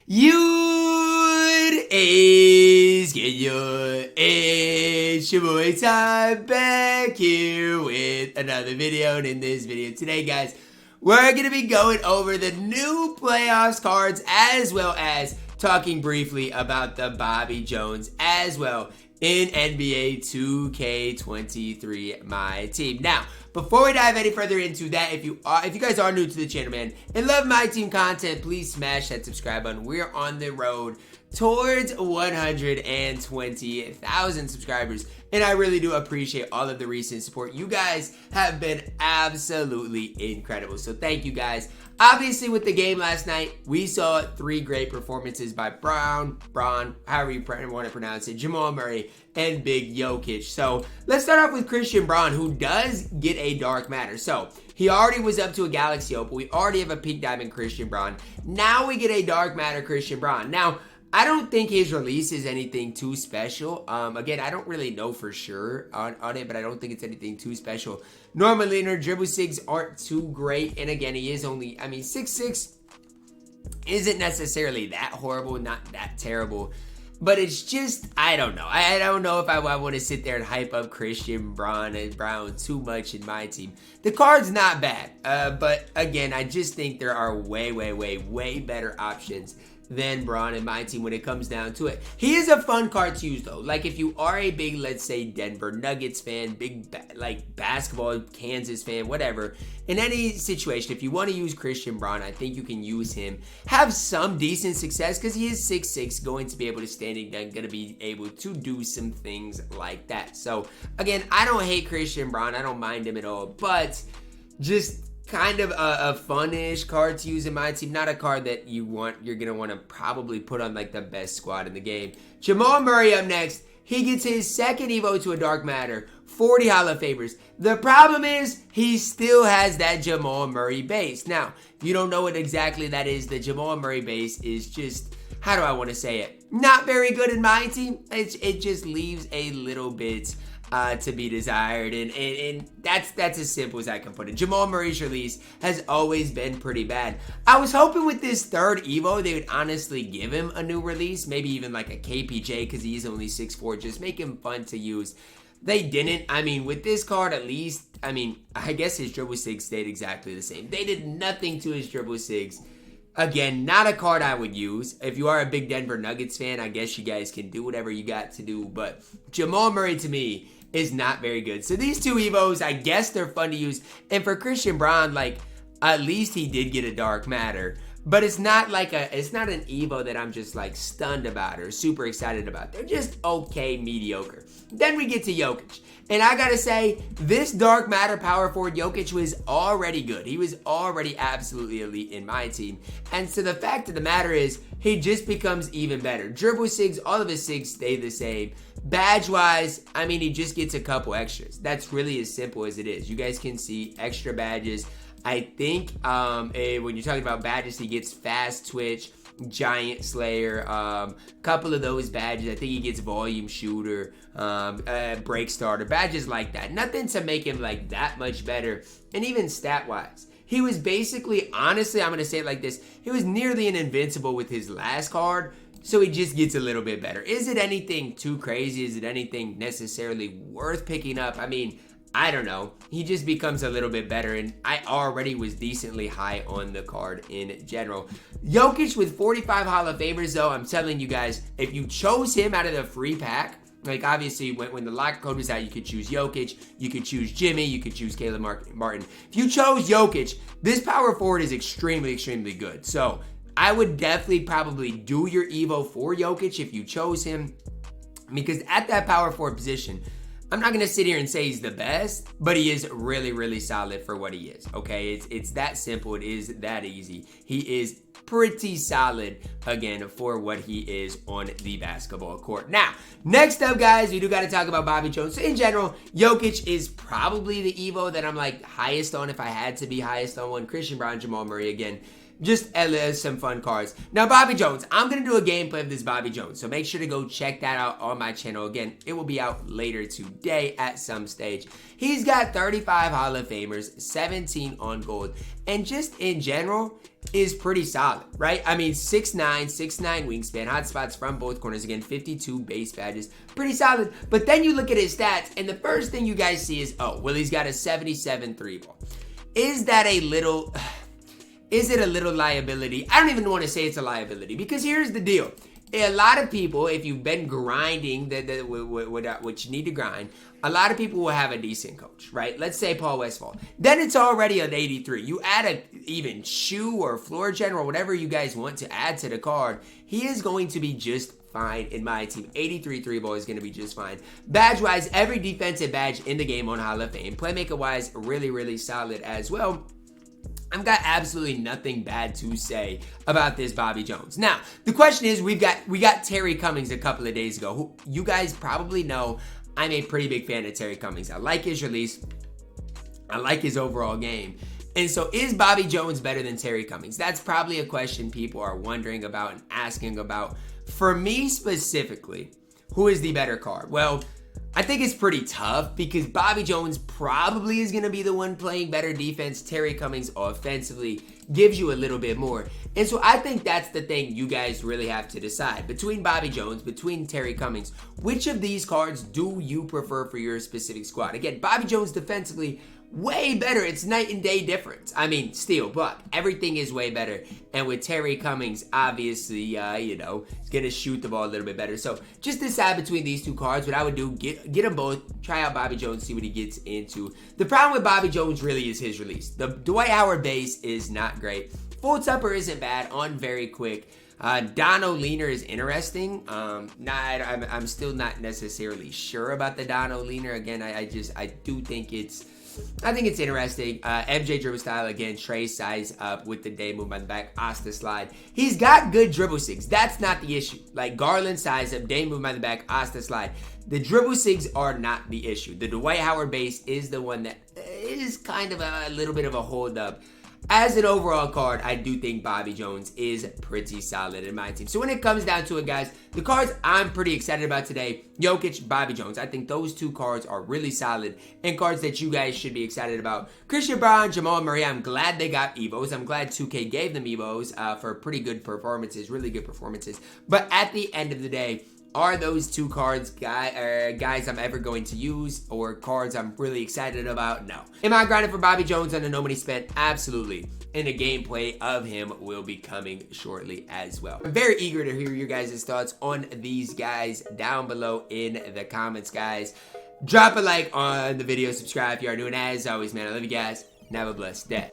You is get your it's your boy Ty back here with another video. And in this video today, guys, we're gonna be going over the new playoffs cards as well as talking briefly about the Bobby Jones as well in NBA 2K23 MyTEAM. Now, before we dive any further into that, if you guys are new to the channel, man, and love MyTEAM content, please smash that subscribe button. We're on the road towards 120,000 subscribers, and I really do appreciate all of the recent support. You guys have been absolutely incredible, so thank you guys. Obviously, with the game last night, we saw 3 great performances by Braun, however you want to pronounce it, Jamal Murray, and Big Jokic. So let's start off with Christian Braun, who does get a dark matter. So he already was up to a Galaxy Opal. We already have a Pink Diamond Christian Braun. Now we get a dark matter Christian Braun. Now, I don't think his release is anything too special. Again, I don't really know for sure on it, but I don't think it's anything too special. Normally, their dribble sigs aren't too great. And again, he is only, 6'6" isn't necessarily that horrible, not that terrible. But it's just, I don't know. I don't know if I want to sit there and hype up Christian Braun too much in my team. The card's not bad. But again, I just think there are way better options than Braun in my team when it comes down to it. He is a fun card to use though. Like if you are a big, let's say, Denver Nuggets fan, big basketball, Kansas fan, whatever, in any situation, if you want to use Christian Braun, I think you can use him. Have some decent success because he is 6'6", going to be able to standing dunk, going to be able to do some things like that. So again, I don't hate Christian Braun. I don't mind him at all, but just kind of a fun-ish card to use in my team. Not a card that you're going to want to probably put on like the best squad in the game. Jamal Murray up next. He gets his second EVO to a Dark Matter. 40 Hall of Famers. The problem is he still has that Jamal Murray base. Now, if you don't know what exactly that is, the Jamal Murray base is just, how do I want to say it? Not very good in my team. It just leaves a little bit to be desired, and that's as simple as I can put it. Jamal Murray's release has always been pretty bad. I was hoping with this third EVO they would honestly give him a new release, maybe even like a KPJ because he's only 6'4", just make him fun to use. They didn't. With this card at least, I guess his dribble sigs stayed exactly the same. They did nothing to his dribble sigs. Again, not a card I would use. If you are a big Denver Nuggets fan, I guess you guys can do whatever you got to do, but Jamal Murray to me is not very good. So these 2 EVOs, I guess they're fun to use. And for Christian Braun, at least he did get a Dark Matter. But it's not it's not an EVO that I'm just stunned about or super excited about. They're just okay, mediocre. Then we get to Jokic. And I gotta say, this Dark Matter power forward Jokic was already good. He was already absolutely elite in my team. And so the fact of the matter is, he just becomes even better. Dribble sigs, all of his sigs stay the same. Badge-wise, he just gets a couple extras. That's really as simple as it is. You guys can see extra badges. I think when you're talking about badges, he gets Fast Twitch, Giant Slayer, couple of those badges. I think he gets Volume Shooter, Break Starter, badges like that. Nothing to make him that much better. And even stat-wise, he was basically, honestly, I'm going to say it like this, he was nearly an invincible with his last card. So he just gets a little bit better. Is it anything too crazy? Is it anything necessarily worth picking up? I don't know. He just becomes a little bit better, and I already was decently high on the card in general. Jokic with 45 Hall of Famers, though, I'm telling you guys, if you chose him out of the free pack, obviously when the lock code was out, you could choose Jokic, you could choose Jimmy, you could choose Caleb Martin. If you chose Jokic, this power forward is extremely good. So I would definitely probably do your EVO for Jokic if you chose him, because at that power forward position, I'm not going to sit here and say he's the best, but he is really solid for what he is, okay? It's that simple. It is that easy. He is pretty solid, again, for what he is on the basketball court. Now, next up, guys, we do got to talk about Bobby Jones. So, in general, Jokic is probably the EVO that I'm, highest on if I had to be highest on one. Christian Braun, Jamal Murray, again. just some fun cards. Now, Bobby Jones, I'm going to do a gameplay of this Bobby Jones, so make sure to go check that out on my channel. Again, it will be out later today at some stage. He's got 35 Hall of Famers, 17 on gold, and just in general is pretty solid, right? I mean, 6'9", 6'9" wingspan, hot spots from both corners. Again, 52 base badges, pretty solid. But then you look at his stats, and the first thing you guys see is, oh, well, he's got a 77 3-ball. Is that a little... Is it a little liability? I don't even want to say it's a liability, because here's the deal. A lot of people, if you've been grinding what you need to grind, a lot of people will have a decent coach, right? Let's say Paul Westphal. Then it's already an 83. You add a even shoe or floor general, whatever you guys want to add to the card, he is going to be just fine in my team. 83 3-ball is going to be just fine. Badge-wise, every defensive badge in the game on Hall of Fame. Playmaker-wise, really, really solid as well. I've got absolutely nothing bad to say about this Bobby Jones. Now, the question is, we got Terry Cummings a couple of days ago, who you guys probably know I'm a pretty big fan of Terry Cummings. I like his release. I like his overall game. And so is Bobby Jones better than Terry Cummings? That's probably a question people are wondering about and asking about. For me specifically, who is the better card? Well, I think it's pretty tough because Bobby Jones probably is going to be the one playing better defense. Terry Cummings offensively gives you a little bit more. And so I think that's the thing you guys really have to decide. Between Bobby Jones, between Terry Cummings, which of these cards do you prefer for your specific squad? Again, Bobby Jones defensively, way better. It's night and day difference. I mean, steal, block, everything is way better. And with Terry Cummings, obviously, he's going to shoot the ball a little bit better. So just decide between these two cards. What I would do, get them both, try out Bobby Jones, see what he gets into. The problem with Bobby Jones really is his release. The Dwight Howard base is not great. Full Tupper isn't bad, on very quick. Dono Leaner is interesting. I'm still not necessarily sure about the Dono Leaner. Again, I do think I think it's interesting. MJ dribble style, again, Trey size up with the day move on the back, Asta slide. He's got good dribble sigs. That's not the issue. Like Garland size up, day move on the back, Asta slide. The dribble sigs are not the issue. The Dwight Howard base is the one that is kind of a little bit of a hold up. As an overall card, I do think Bobby Jones is pretty solid in my team. So when it comes down to it, guys, the cards I'm pretty excited about today, Jokic, Bobby Jones. I think those two cards are really solid and cards that you guys should be excited about. Christian Braun, Jamal Murray, I'm glad they got EVOs. I'm glad 2K gave them EVOs for pretty good performances, really good performances. But at the end of the day, are those two cards guys I'm ever going to use, or cards I'm really excited about? No. Am I grinding for Bobby Jones on the no money spent? Absolutely. And a gameplay of him will be coming shortly as well. I'm very eager to hear your guys' thoughts on these guys down below in the comments, guys. Drop a like on the video, subscribe if you are new, and as always, man, I love you guys, and have a blessed day.